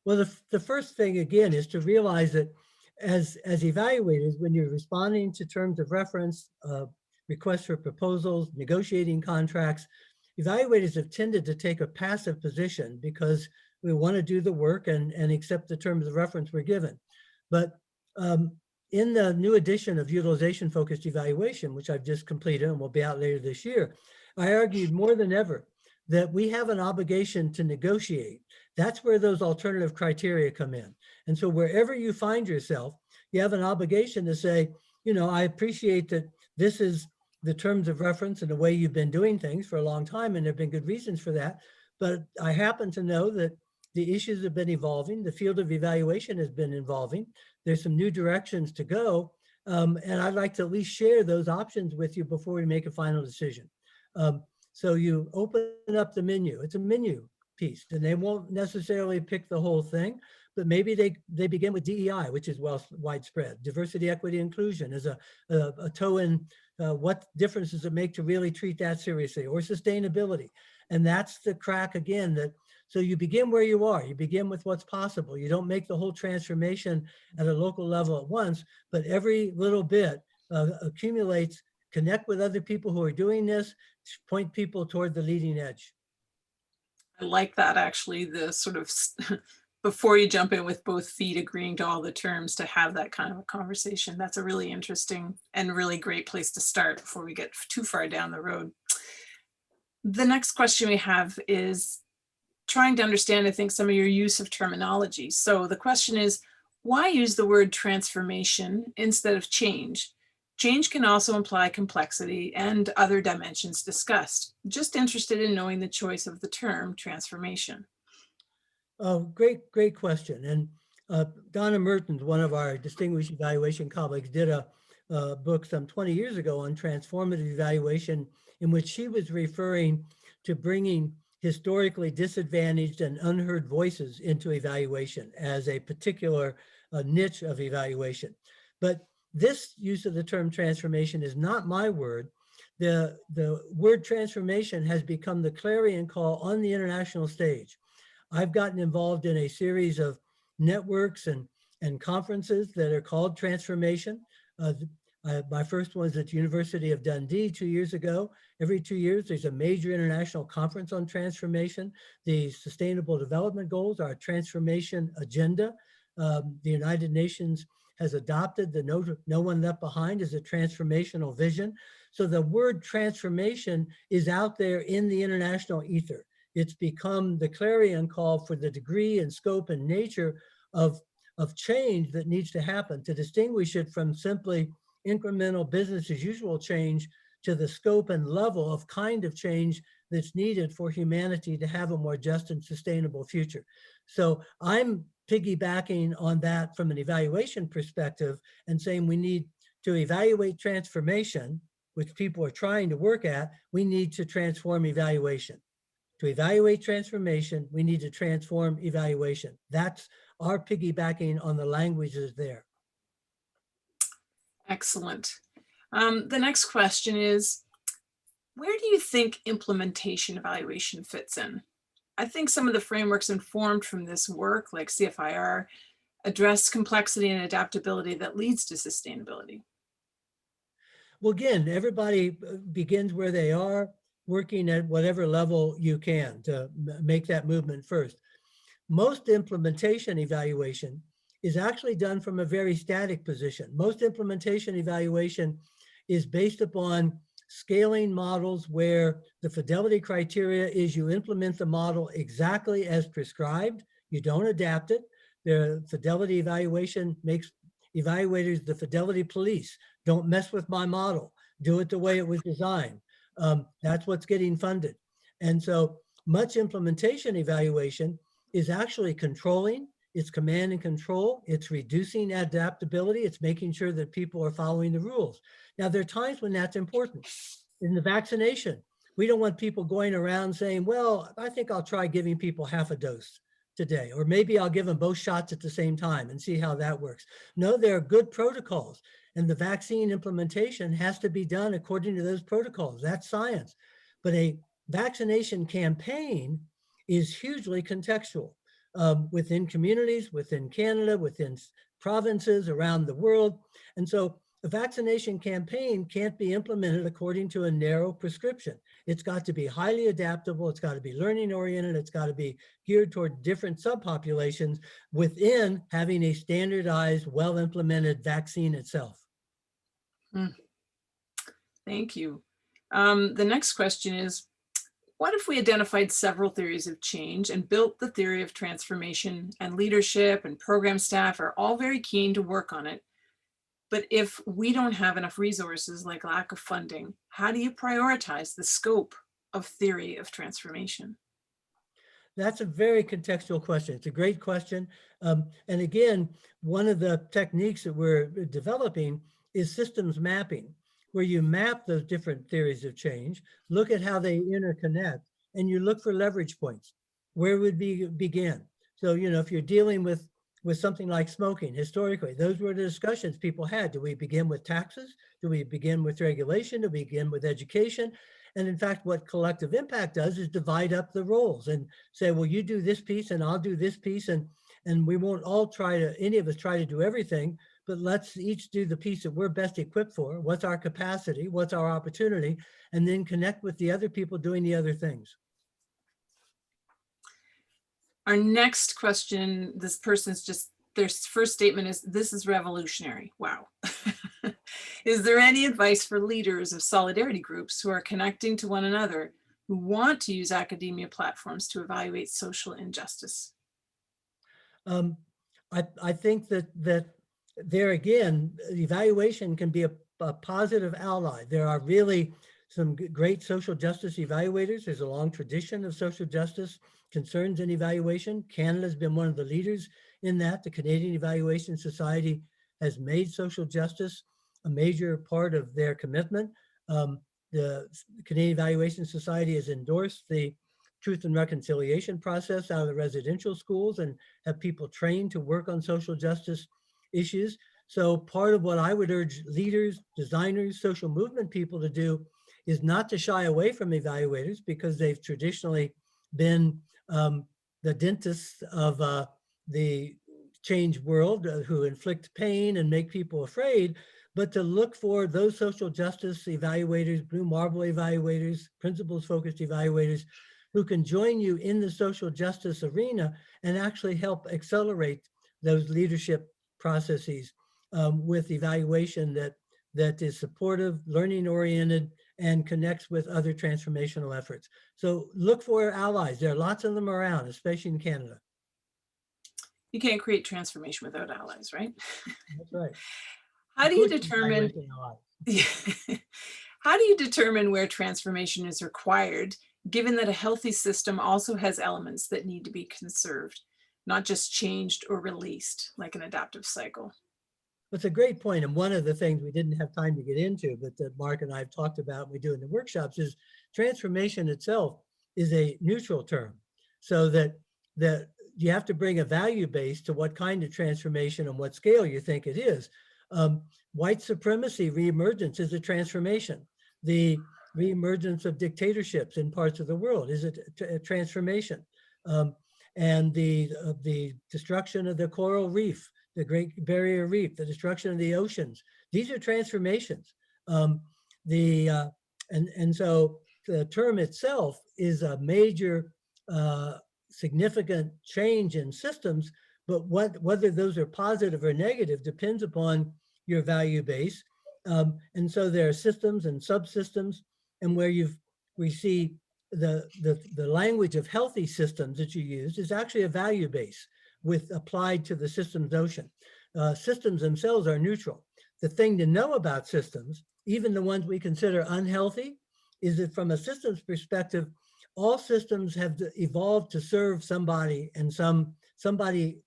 Well, the first thing, again, is to realize that as evaluators, when you're responding to terms of reference, requests for proposals, negotiating contracts, evaluators have tended to take a passive position because we want to do the work and accept the terms of reference we're given. But in the new edition of utilization-focused evaluation, which I've just completed and will be out later this year, I argued more than ever that we have an obligation to negotiate. That's where those alternative criteria come in. And so wherever you find yourself, you have an obligation to say, you know, I appreciate that this is the terms of reference and the way you've been doing things for a long time, and there have been good reasons for that. But I happen to know that the issues have been evolving. The field of evaluation has been evolving. There's some new directions to go. And I'd like to at least share those options with you before we make a final decision. So you open up the menu. It's a menu piece, and they won't necessarily pick the whole thing, but maybe they begin with DEI, which is widespread. Diversity, equity, inclusion is a toe in what difference does it make to really treat that seriously, or sustainability. And that's the crack again, that so you begin where you are, you begin with what's possible. You don't make the whole transformation at a local level at once, but every little bit accumulates, connect with other people who are doing this, point people toward the leading edge. I like that, actually, the sort of before you jump in with both feet agreeing to all the terms, to have that kind of a conversation. That's a really interesting and really great place to start before we get too far down the road. The next question we have is trying to understand, I think, some of your use of terminology. So the question is, why use the word transformation instead of change? Change can also imply complexity and other dimensions discussed. Just interested in knowing the choice of the term transformation. Oh, great question. And Donna Mertens, one of our distinguished evaluation colleagues, did a book some 20 years ago on transformative evaluation in which she was referring to bringing historically disadvantaged and unheard voices into evaluation as a particular niche of evaluation. But this use of the term transformation is not my word. The word transformation has become the clarion call on the international stage. I've gotten involved in a series of networks and conferences that are called Transformation. My first one was at the University of Dundee 2 years ago. Every 2 years, there's a major international conference on transformation. The Sustainable Development Goals are a transformation agenda. The United Nations has adopted the No One Left Behind as a transformational vision. So the word transformation is out there in the international ether. It's become the clarion call for the degree and scope and nature of change that needs to happen, to distinguish it from simply incremental business as usual change to the scope and level of kind of change that's needed for humanity to have a more just and sustainable future. So I'm piggybacking on that from an evaluation perspective and saying we need to evaluate transformation, which people are trying to work at. We need to transform evaluation. To evaluate transformation, we need to transform evaluation. That's our piggybacking on the languages there. Excellent. The next question is, where do you think implementation evaluation fits in? I think some of the frameworks informed from this work, like CFIR, address complexity and adaptability that leads to sustainability. Well, again, everybody begins where they are, working at whatever level you can to make that movement first. Most implementation evaluation is actually done from a very static position. Most implementation evaluation is based upon scaling models where the fidelity criteria is you implement the model exactly as prescribed. You don't adapt it. The fidelity evaluation makes evaluators the fidelity police. Don't mess with my model. Do it the way it was designed. That's what's getting funded. And so much implementation evaluation is actually controlling, it's command and control, it's reducing adaptability, it's making sure that people are following the rules. Now, there are times when that's important. In the vaccination, we don't want people going around saying, well, I think I'll try giving people half a dose today, or maybe I'll give them both shots at the same time and see how that works. No, there are good protocols, and the vaccine implementation has to be done according to those protocols. That's science. But a vaccination campaign is hugely contextual within communities, within Canada, within provinces around the world. And so a vaccination campaign can't be implemented according to a narrow prescription. It's got to be highly adaptable. It's got to be learning oriented. It's got to be geared toward different subpopulations within having a standardized, well-implemented vaccine itself. Thank you. The next question is, what if we identified several theories of change and built the theory of transformation, and leadership and program staff are all very keen to work on it? But if we don't have enough resources, like lack of funding, how do you prioritize the scope of theory of transformation? That's a very contextual question. It's a great question. And again, one of the techniques that we're developing is systems mapping, where you map those different theories of change, look at how they interconnect, and you look for leverage points. Where would we begin? So, if you're dealing with something like smoking, historically, those were the discussions people had. Do we begin with taxes? Do we begin with regulation? Do we begin with education? And in fact, what collective impact does is divide up the roles and say, well, you do this piece and I'll do this piece. And we won't all any of us try to do everything, but let's each do the piece that we're best equipped for. What's our capacity? What's our opportunity? And then connect with the other people doing the other things. Our next question, this person's their first statement is, this is revolutionary. Wow. Is there any advice for leaders of solidarity groups who are connecting to one another, who want to use academia platforms to evaluate social injustice? I think that there again, evaluation can be a positive ally. There are really some great social justice evaluators. There's a long tradition of social justice concerns and evaluation. Canada's been one of the leaders in that. The Canadian Evaluation Society has made social justice a major part of their commitment. the Canadian Evaluation Society has endorsed the Truth and Reconciliation process out of the residential schools and have people trained to work on social justice issues. So part of what I would urge leaders, designers, social movement people to do is not to shy away from evaluators, because they've traditionally been the dentists of the change world, who inflict pain and make people afraid, but to look for those social justice evaluators, blue marble evaluators, principles-focused evaluators, who can join you in the social justice arena and actually help accelerate those leadership processes with evaluation that is supportive, learning-oriented, and connects with other transformational efforts. So look for allies. There are lots of them around, especially in Canada. You can't create transformation without allies, right? That's right. How do you determine how do you determine where transformation is required, given that a healthy system also has elements that need to be conserved, not just changed or released like an adaptive cycle? It's a great point. And one of the things we didn't have time to get into, but that Mark and I have talked about, we do in the workshops, is transformation itself is a neutral term. So that you have to bring a value base to what kind of transformation and what scale you think it is. White supremacy reemergence is a transformation. The reemergence of dictatorships in parts of the world is a transformation. And the destruction of the coral reef, the Great Barrier Reef, the destruction of the oceans, these are transformations. And so the term itself is a major significant change in systems, but whether those are positive or negative depends upon your value base. And so there are systems and subsystems, and where we see the language of healthy systems that you use is actually a value base with applied to the systems notion. Systems themselves are neutral. The thing to know about systems, even the ones we consider unhealthy, is that from a systems perspective, all systems have evolved to serve somebody, and somebody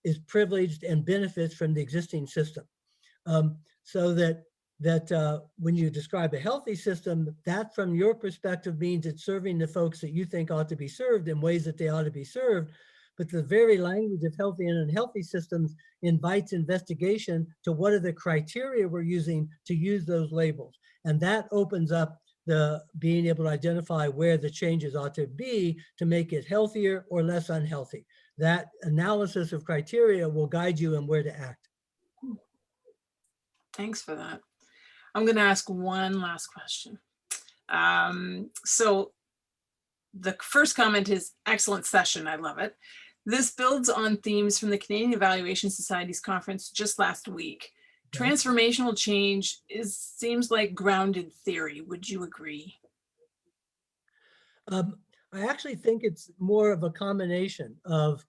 is privileged and benefits from the existing system. So that when you describe a healthy system, that from your perspective means it's serving the folks that you think ought to be served in ways that they ought to be served. But the very language of healthy and unhealthy systems invites investigation to what are the criteria we're using to use those labels. And that opens up the being able to identify where the changes ought to be to make it healthier or less unhealthy. That analysis of criteria will guide you in where to act. Thanks for that. I'm going to ask one last question. So the first comment is excellent session. I love it. This builds on themes from the Canadian Evaluation Society's conference just last week. Transformational change seems like grounded theory. Would you agree? I actually think it's more of a combination of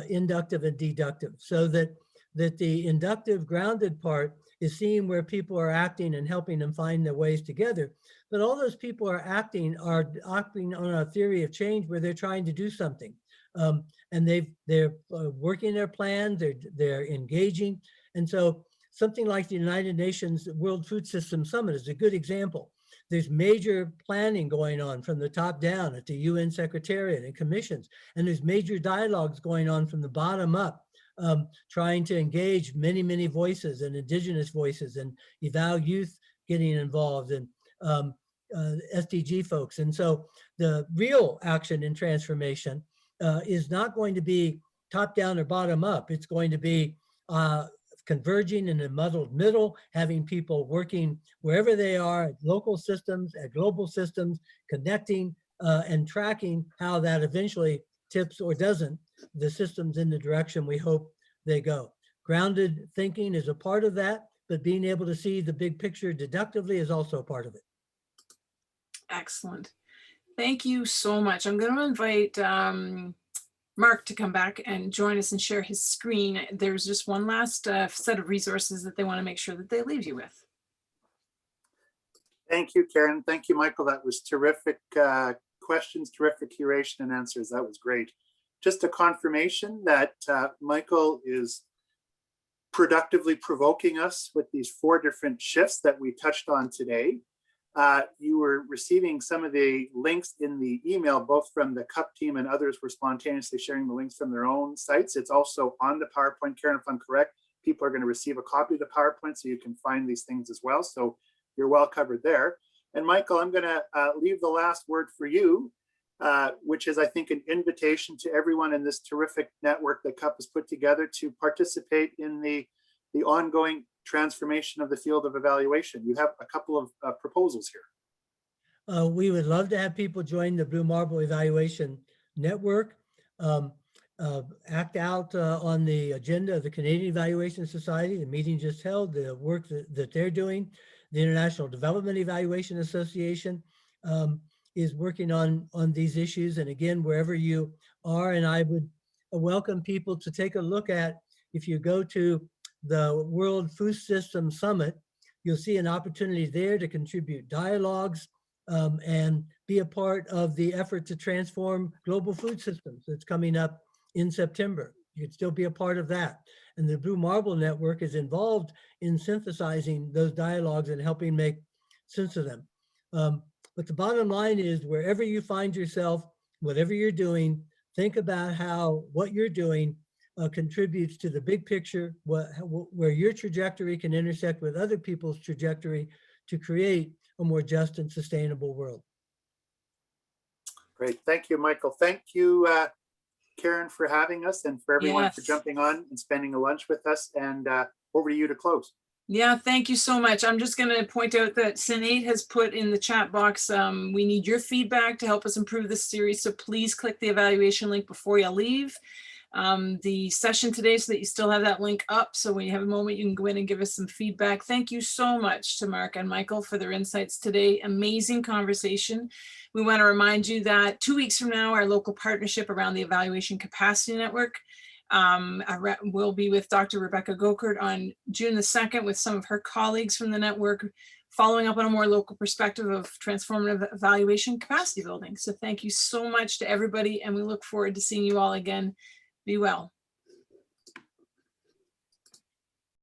inductive and deductive, so that the inductive grounded part is seeing where people are acting and helping them find their ways together. But all those people are acting on a theory of change where they're trying to do something. And they're working their plans, they're engaging. And so something like the United Nations World Food System Summit is a good example. There's major planning going on from the top down at the UN Secretariat and commissions, and there's major dialogues going on from the bottom up, trying to engage many, many voices and indigenous voices, and eval youth getting involved, and SDG folks. And so the real action in transformation is not going to be top down or bottom up. It's going to be converging in a muddled middle, having people working wherever they are, at local systems, at global systems, connecting and tracking how that eventually tips or doesn't the systems in the direction we hope they go. Grounded thinking is a part of that, but being able to see the big picture deductively is also a part of it. Excellent. Thank you so much. I'm going to invite Mark to come back and join us and share his screen. There's just one last set of resources that they want to make sure that they leave you with. Thank you, Karen. Thank you, Michael. That was terrific questions, terrific curation and answers. That was great. Just a confirmation that Michael is productively provoking us with these 4 different shifts that we touched on today. you were receiving some of the links in the email, both from the CUP team and others were spontaneously sharing the links from their own sites. It's also on the PowerPoint. Karen, if I'm correct, people are going to receive a copy of the PowerPoint so you can find these things as well. So you're well covered there. And Michael, I'm going to leave the last word for you, which is, I think, an invitation to everyone in this terrific network that CUP has put together to participate in the ongoing transformation of the field of evaluation. You have a couple of proposals here. We would love to have people join the Blue Marble Evaluation Network, act out on the agenda of the Canadian Evaluation Society, the meeting just held, the work that they're doing. The International Development Evaluation Association is working on these issues. And again, wherever you are, and I would welcome people to take a look at, if you go to the World Food System Summit, you'll see an opportunity there to contribute dialogues and be a part of the effort to transform global food systems that's coming up in September. You could still be a part of that. And the Blue Marble Network is involved in synthesizing those dialogues and helping make sense of them. But the bottom line is, wherever you find yourself, whatever you're doing, think about how what you're doing contributes to the big picture, where your trajectory can intersect with other people's trajectory to create a more just and sustainable world. Great. Thank you, Michael. Thank you, Karen, for having us, and for everyone for jumping on and spending a lunch with us. And over to you to close. Yeah, thank you so much. I'm just going to point out that Sinead has put in the chat box, we need your feedback to help us improve this series. So please click the evaluation link before you leave the session today, so that you still have that link up. So when you have a moment, you can go in and give us some feedback. Thank you so much to Mark and Michael for their insights today. Amazing conversation. We want to remind you that 2 weeks from now, our local partnership around the Evaluation Capacity Network will be with Dr. Rebecca Gokert on June the 2nd with some of her colleagues from the network, following up on a more local perspective of transformative evaluation capacity building. So thank you so much to everybody, and we look forward to seeing you all again. Be well.